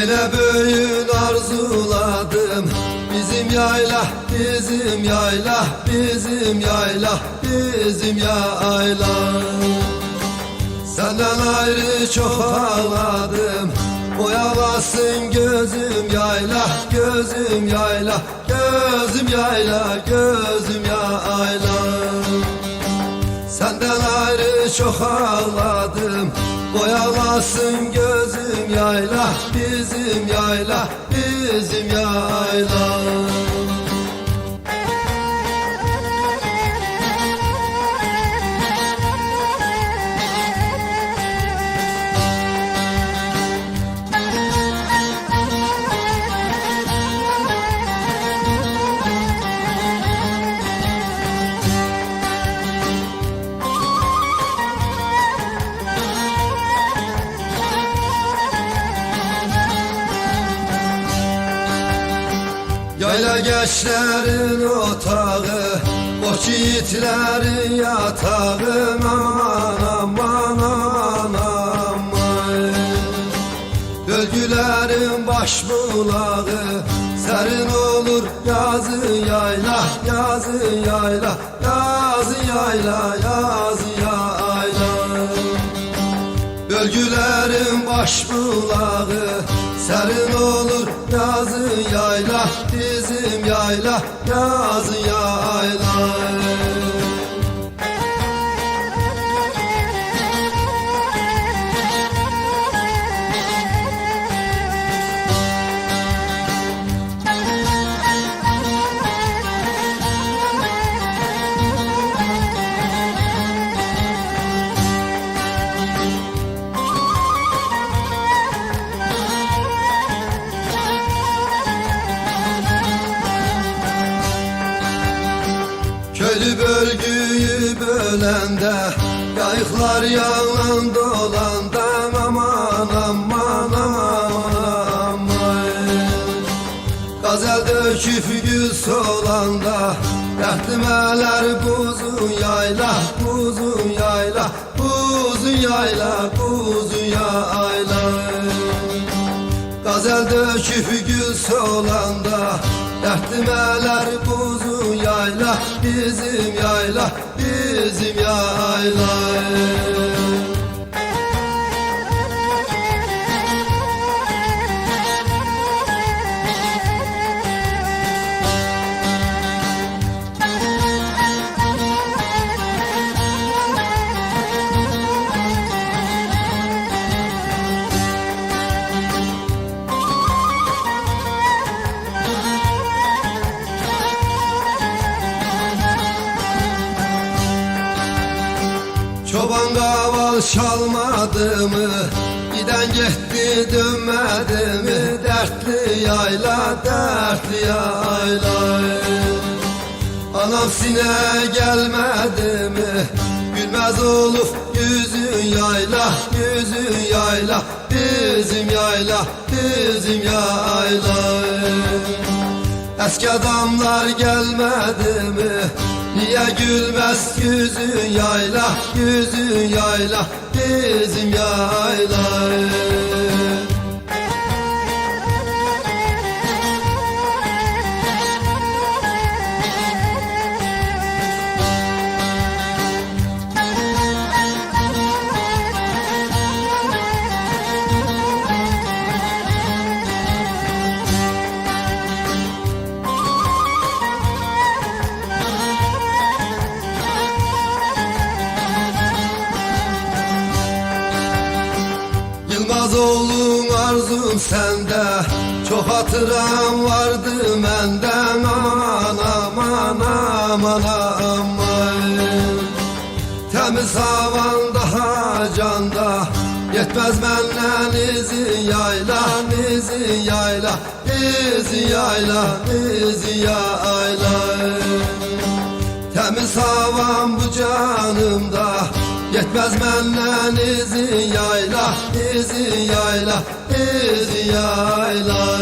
Öyle büyün arzuladım. Bizim yayla, bizim yayla, bizim yayla, bizim yayla. Senden ayrı çok ağladım. Oyalasın gözüm yayla, gözüm yayla, gözüm yayla, gözüm yayla. Senden ayrı çok ağladım. Oyalasın gözüm yayla, bizim yayla, bizim yayla. Yayla gençlerin otağı, koç yiğitlerin yatağı. Aman aman aman aman. Bölgülerin baş bulağı, serin olur yazın yayla, yazın yayla, yazın yayla, yazın yayla. Bölgülerin baş bulağı, serin olur yazın yayla, bizim yayla, yazın yayla. Köylü bölgüyü bölende, yayıklar yalan dolanda. Aman aman aman aman. Gazel döküp gül solanda, dertlimeler buzun yayla, buzun yayla, buzun yayla, buzun yayla. Gazel döküp gül solanda, dertlimeler buzun yayla, bizim yayla, bizim yayla. Çoban kaval çalmadı mı? Giden gitti dönmedi mi? Dertli yayla, dertli yayla. Anam sine gelmedi mi? Gülmez olur yüzün yayla, yüzün yayla, bizim yayla, bizim yayla. Eski adamlar gelmedi mi? Niye gülmez yüzün yayla, yüzün yayla, bizim yayla. Yılmaz oğlum arzum sende, çok hatıram vardı menden. Aman aman aman aman. Temiz havan daha canda, yetmez benden izin yayla, izin yayla, izin yayla, izin yayla. Temiz havan bu canımda, yetmez benden izin yayla, izin yayla, izin yayla.